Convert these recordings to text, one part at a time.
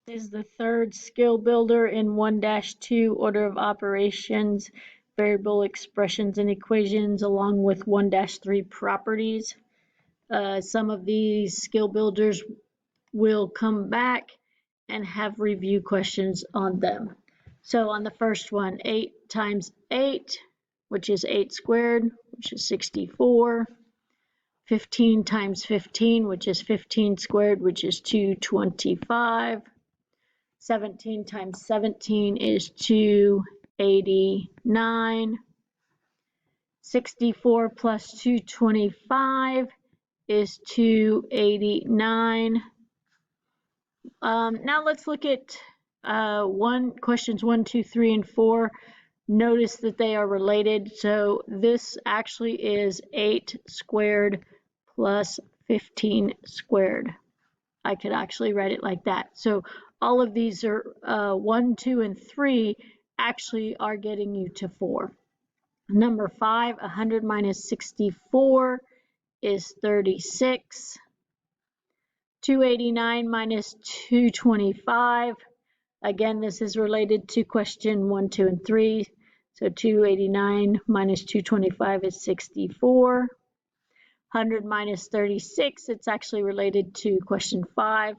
Is the third skill builder in 1-2 order of operations, variable expressions and equations, along with 1-3 properties. Some of these skill builders will come back and have review questions on them. So on the first one, 8 times 8, which is 8 squared, which is 64. 15 times 15, which is 15 squared, which is 225. 17 times 17 is 289. 64 plus 225 is 289. Now let's look at questions 1, 2, 3, and 4. Notice that they are related. So this actually is 8 squared plus 15 squared. I could actually write it like that. So all of these are 1, 2, and 3 actually are getting you to 4. Number 5, 100 minus 64 is 36. 289 minus 225. Again, this is related to question 1, 2, and 3. So 289 minus 225 is 64. 100 minus 36, it's actually related to question 5.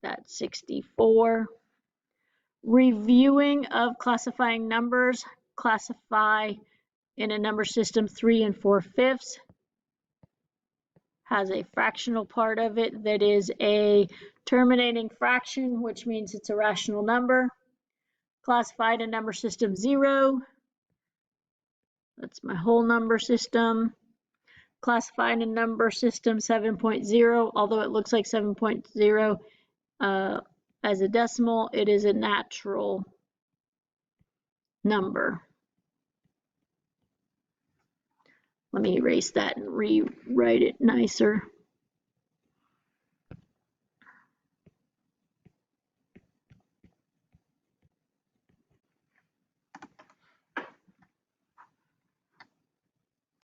That's 64. Reviewing of classifying numbers. Classify in a number system 3 and 4/5. Has a fractional part of it that is a terminating fraction, which means it's a rational number. Classified in number system 0. That's my whole number system. Classified in number system 7.0, although it looks like 7.0 as a decimal, it is a natural number. Let me erase that and rewrite it nicer.